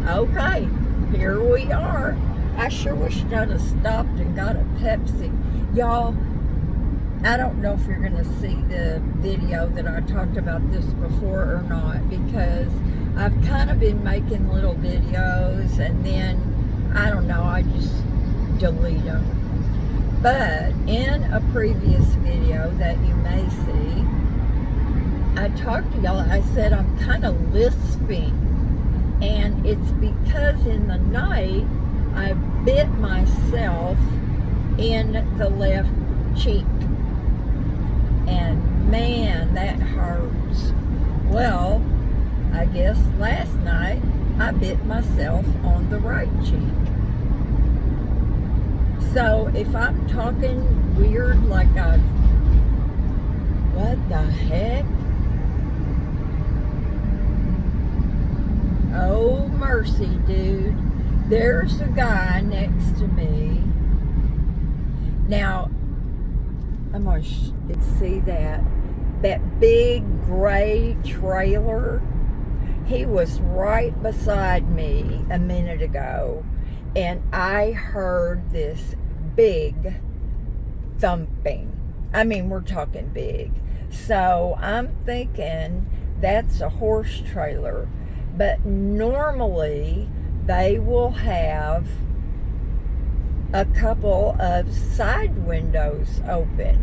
Okay, here we are. I sure wish I'd have stopped and got a Pepsi. Y'all, I don't know if you're going to see the video that I talked about this before or not, because I've kind of been making little videos and then, I don't know, I just delete them. But in a previous video that you may see, I talked to y'all, I said I'm kind of lisping. And it's because in the night, I bit myself in the left cheek. And man, that hurts. Well, I guess last night, I bit myself on the right cheek. So if I'm talking weird, like what the heck? Oh, mercy, dude. There's a guy next to me. Now, I'm going to see that big gray trailer. He was right beside me a minute ago, and I heard this big thumping. I mean, we're talking big. So I'm thinking that's a horse trailer. But normally they will have a couple of side windows open.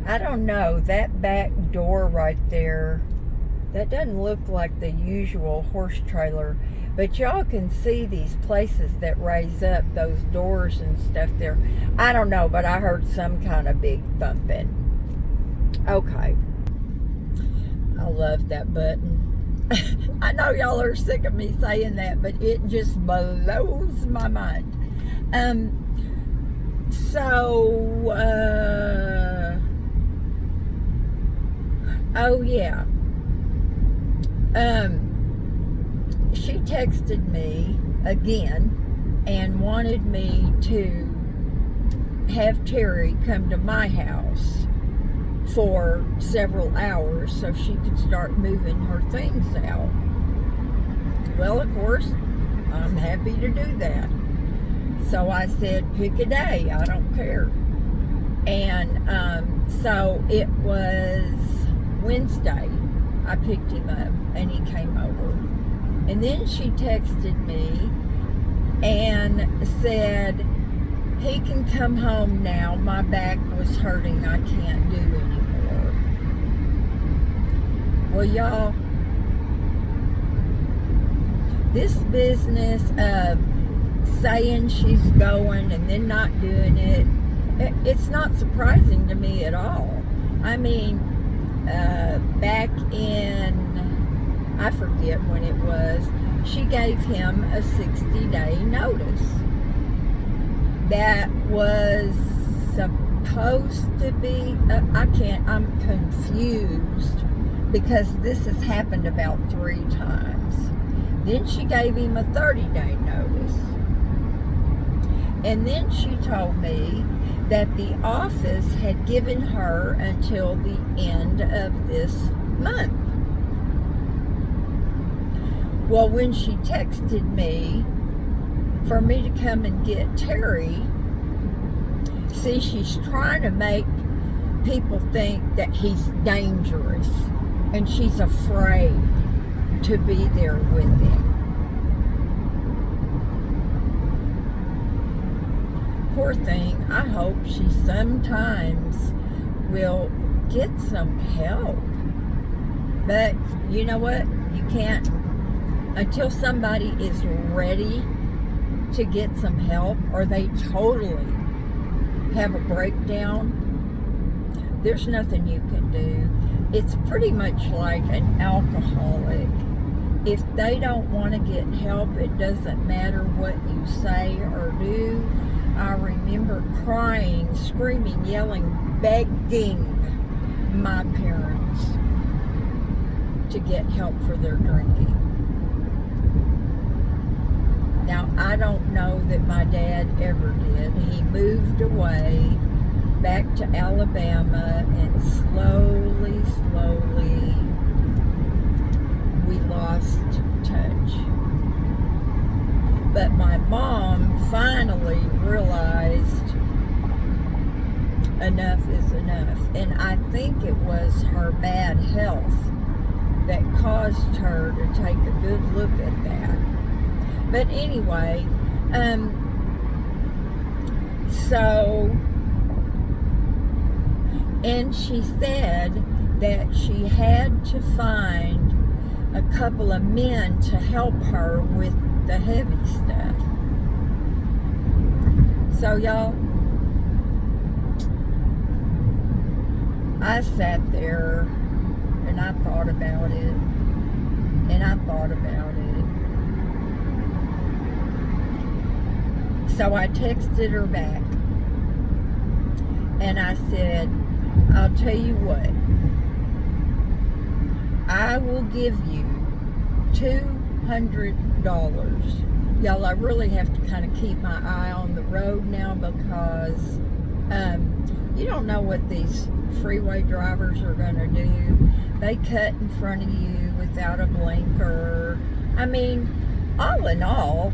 I don't know, that back door right there, that doesn't look like the usual horse trailer. But y'all can see these places that raise up, those doors and stuff there. I don't know, but I heard some kind of big thumping. Okay. I love that button. I know y'all are sick of me saying that, but it just blows my mind. Oh yeah. She texted me again and wanted me to have Terry come to my house for several hours so she could start moving her things out. Well, of course, I'm happy to do that. So I said, pick a day, I don't care. And so it was Wednesday, I picked him up and he came over. And then she texted me and said, he can come home now. My back was hurting. I can't do anymore. Well, y'all, this business of saying she's going and then not doing it, it's not surprising to me at all. I mean, back in, I forget when it was, she gave him a 60-day notice. That was supposed to be, I'm confused because this has happened about 3 times. Then she gave him a 30-day notice. And then she told me that the office had given her until the end of this month. Well, when she texted me for me to come and get Terry, see, she's trying to make people think that he's dangerous, and she's afraid to be there with him. Poor thing, I hope she sometimes will get some help. But you know what? You can't, until somebody is ready to get some help, or they totally have a breakdown, there's nothing you can do. It's pretty much like an alcoholic. If they don't want to get help, it doesn't matter what you say or do. I remember crying, screaming, yelling, begging my parents to get help for their drinking. Now, I don't know that my dad ever did. He moved away back to Alabama, and slowly, we lost But my mom finally realized enough is enough. And I think it was her bad health that caused her to take a good look at that. But anyway, and she said that she had to find a couple of men to help her with the heavy stuff. So y'all, I sat there and I thought about it, and I thought about it. So I texted her back and I said, I'll tell you what, I will give you $200. Y'all, I really have to kind of keep my eye on the road now because you don't know what these freeway drivers are going to do. They cut in front of you without a blinker. I mean, all in all,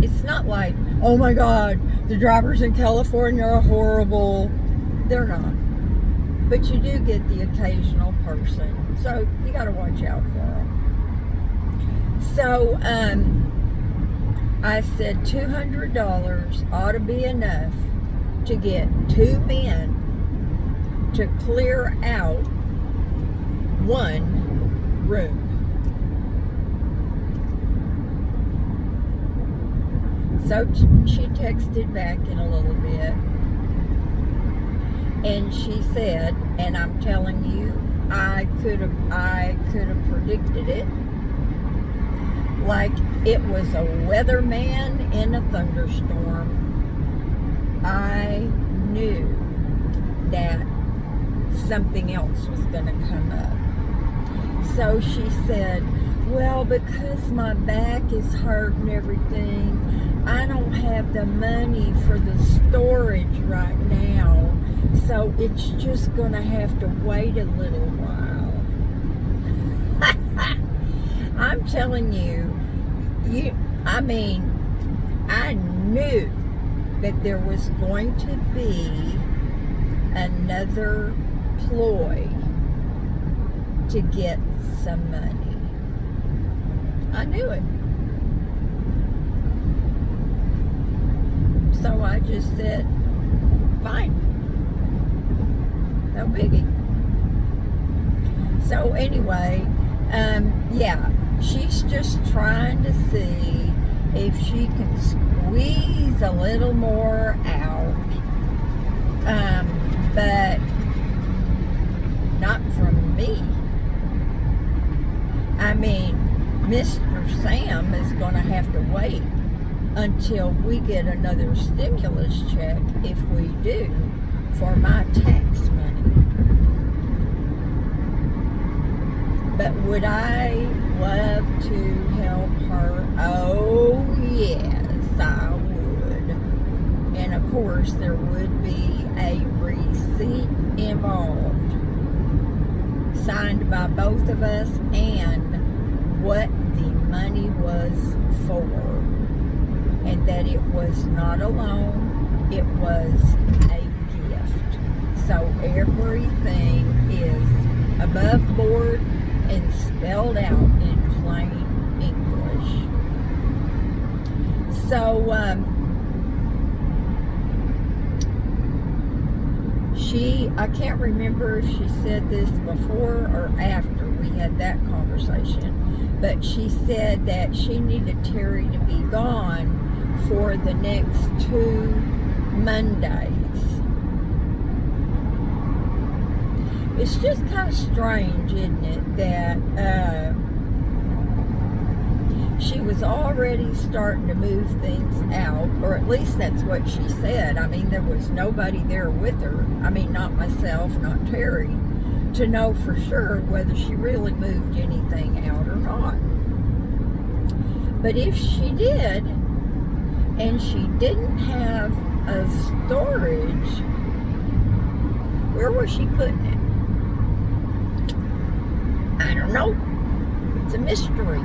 it's not like, oh my God, the drivers in California are horrible. They're not. But you do get the occasional person. So you got to watch out for them. So I said $200 ought to be enough to get 2 men to clear out 1 room. So she texted back in a little bit, and she said, and I'm telling you, I could have predicted it, like it was a weatherman in a thunderstorm. I knew that something else was going to come up. So she said, well, because my back is hurt and everything, I don't have the money for the storage right now, so it's just going to have to wait a little while. I'm telling you, I knew that there was going to be another ploy to get some money. I knew it. So I just said, fine. No biggie. So anyway, yeah, she's just trying to see if she can squeeze a little more out. But not from me. I mean, Mr. Sam is going to have to wait until we get another stimulus check, if we do, for my tax money. But would I love to help her? Oh, yes, I would. And of course, there would be a receipt involved, signed by both of us, and what the money was for. And that it was not a loan, it was a gift. So everything is above board and spelled out in plain English. So I can't remember if she said this before or after we had that conversation, but she said that she needed Terry to be gone for the next 2 Mondays. It's just kind of strange, isn't it, that she was already starting to move things out, or at least that's what she said. I mean, there was nobody there with her. I mean, not myself, not Terry, to know for sure whether she really moved anything out or not. But if she did, and she didn't have a storage, where was she putting it? I don't know. It's a mystery.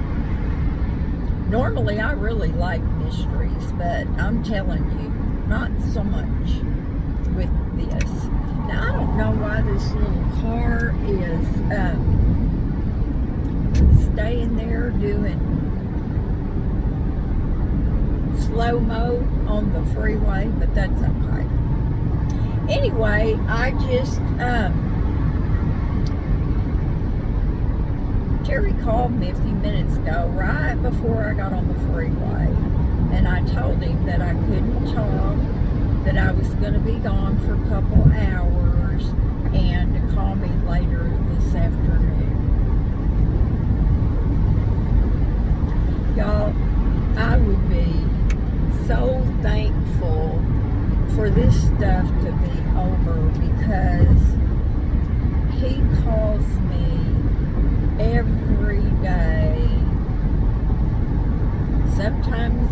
Normally, I really like mysteries, but I'm telling you, not so much with this. Now, I don't know why this little car is staying there doing slow-mo on the freeway, but that's okay. Anyway, I just, Terry called me a few minutes ago, right before I got on the freeway, and I told him that I couldn't talk, that I was going to be gone for a couple hours, and to call me later this afternoon. Y'all, I would be so thankful for this stuff to be over, because he calls me every day, sometimes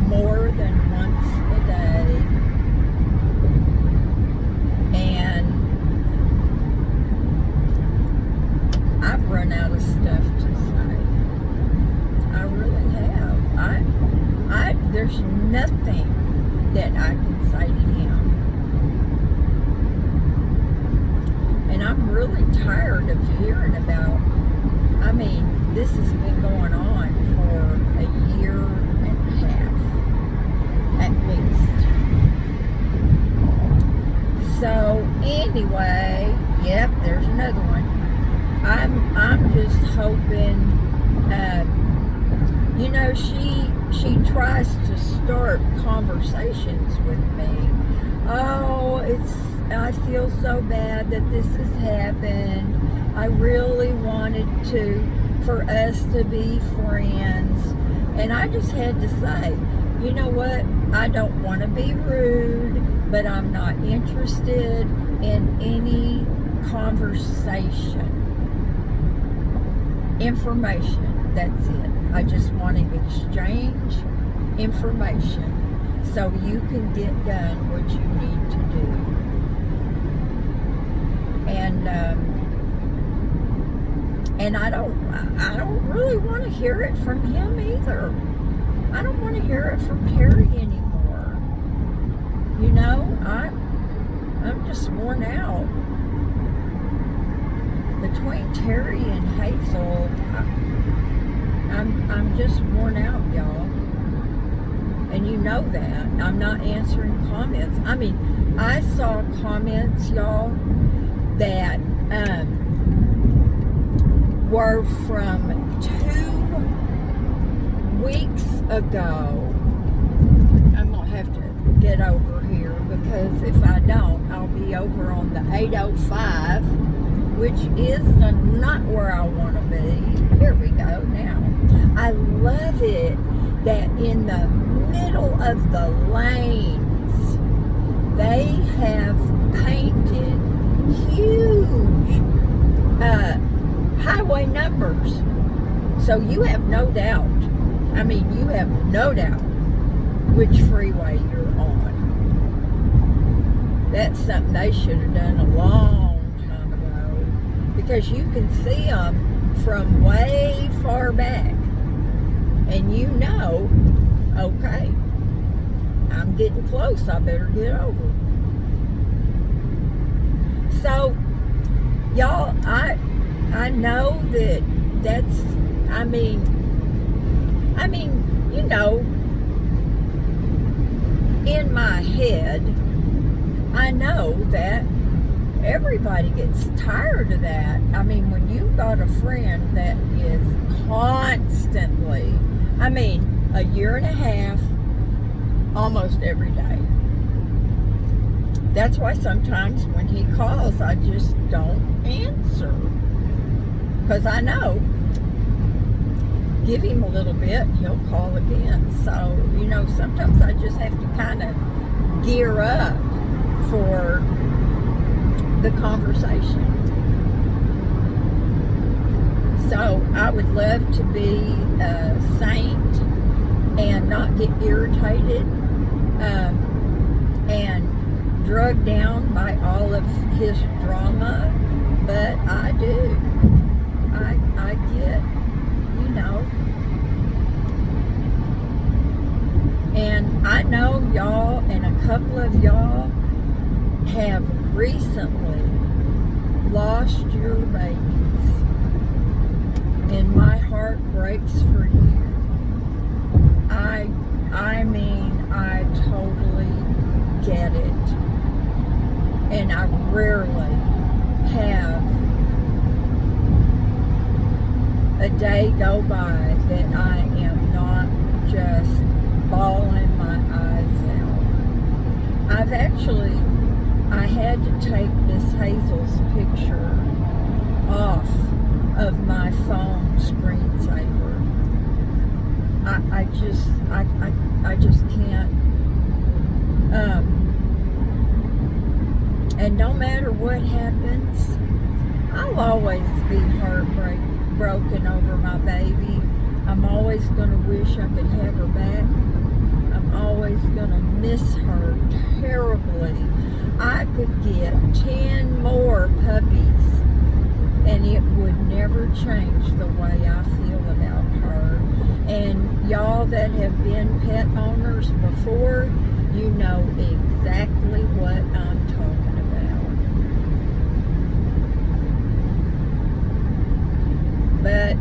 more than once a day, and I've run out of stuff to say. I really have. There's nothing that I can say to him. And I'm really tired of hearing about, this has been going on for a year and a half, at least. So anyway, yep, there's another one. I'm just hoping, she tries to start conversations with me. Oh, I feel so bad that this has happened. I really wanted for us to be friends. And I just had to say, you know what? I don't want to be rude, but I'm not interested in any conversation. Information, that's it. I just want to exchange information so you can get done what you need to do. And I don't really want to hear it from him either. I don't want to hear it from Terry anymore. I'm just worn out. Between Terry and Hazel, I'm just worn out, y'all. And you know that. I'm not answering comments. I saw comments, y'all, that were from 2 weeks ago. I'm going to have to get over here, because if I don't, I'll be over on the 805, which is not where I want to be. Here we go now. I love it that in the middle of the lanes, they have painted huge highway numbers. So you have no doubt. You have no doubt which freeway you're on. That's something they should have done a long time ago, because you can see them from way far back. And okay, I'm getting close, I better get over. So, y'all, I know that's, in my head, I know that everybody gets tired of that. When you've got a friend that is constantly, a year and a half, almost every day. That's why sometimes when he calls, I just don't answer. Because I know, give him a little bit, he'll call again. So, sometimes I just have to kind of gear up for the conversation. So I would love to be a saint and not get irritated and drugged down by all of his drama, but I do. I get, know y'all and a couple of y'all have recently lost your babies, and my heart breaks for you. I mean, I totally get it, and I rarely have a day go by that I am not just bawling my eyes out. I had to take Miss Hazel's picture off of my phone screensaver. I just can't. And no matter what happens, I'll always be broken over my baby. I'm always going to wish I could have her back. I'm always going to miss her terribly. I could get 10 more puppies, and it would never change the way I feel about her. And y'all that have been pet owners before, you know exactly what I'm talking about. But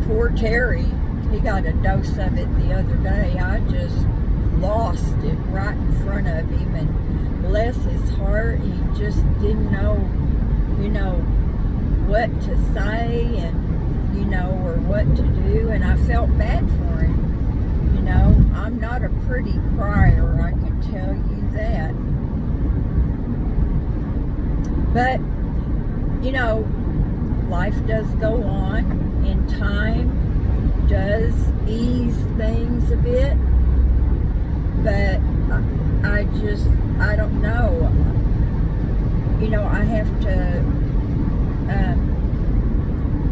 poor Terry, he got a dose of it the other day. I just lost it right in front of him, and bless his heart, he just didn't know, what to say and, or what to do, and I felt bad for him. I'm not a pretty crier, I can tell you that. But, life does go on, and time does ease things a bit, but I don't know. I have to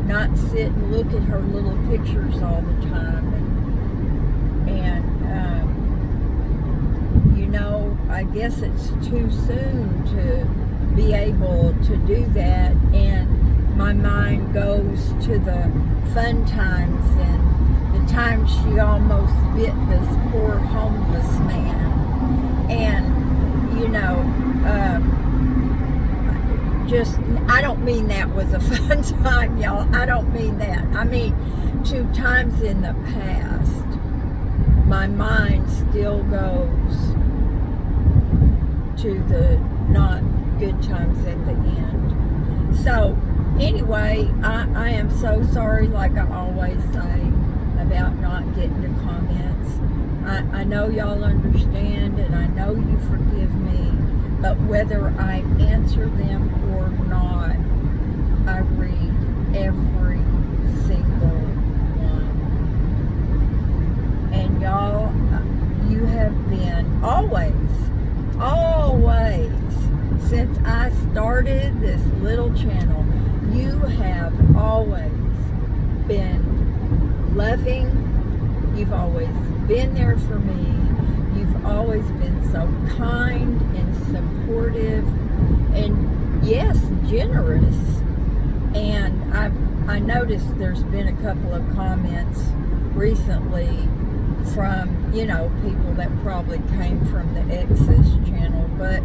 not sit and look at her little pictures all the time, and I guess it's too soon to be able to do that, and my mind goes to the fun times and the time she almost bit this poor homeless man. And I don't mean that was a fun time, y'all. I don't mean that. I mean 2 times in the past, my mind still goes to the not good times at the end. So anyway, I am so sorry, like I always say, about not getting to comments. I know y'all understand, and I know you forgive me, but whether I answer them or not, I read every single one. And y'all, you have been always, since I started this little channel, you have always been loving. You've always been there for me. You've always been so kind and supportive, and yes, generous. And I noticed there's been a couple of comments recently from, people that probably came from the Ex's channel, but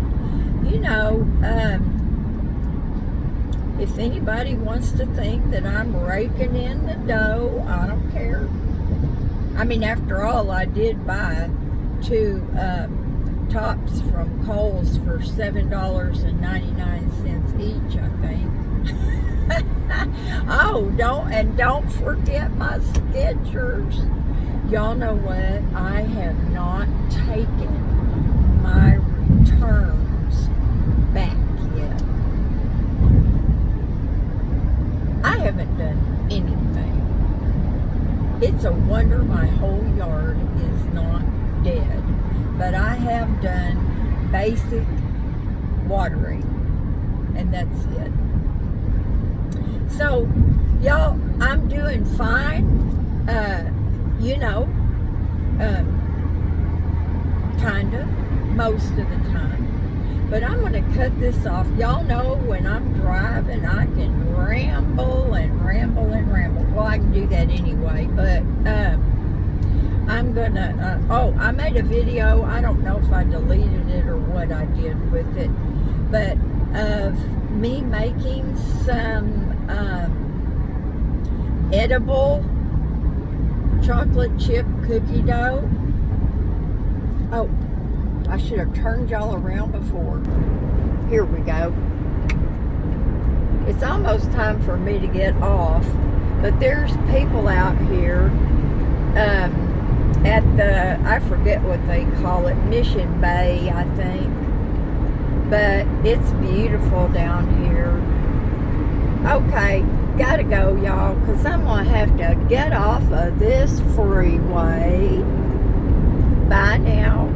if anybody wants to think that I'm raking in the dough, I don't care. I mean, after all, I did buy 2 tops from Kohl's for $7.99 each, I think. Oh, don't forget my Skechers. Y'all know what? I have not taken my returns back yet. I haven't done anything. It's a wonder my whole yard is not dead. But I have done basic watering, and that's it. So, y'all, I'm doing fine. Kinda, most of the time. But I'm going to cut this off. Y'all know when I'm driving, I can ramble and ramble and ramble. Well, I can do that anyway, but I'm going gonna, I made a video. I don't know if I deleted it or what I did with it, but of me making some edible chocolate chip cookie dough. Oh, I should have turned y'all around before. Here we go. It's almost time for me to get off, but there's people out here at the, I forget what they call it, Mission Bay, I think. But it's beautiful down here. Okay, gotta go, y'all, because I'm going to have to get off of this freeway. Bye now.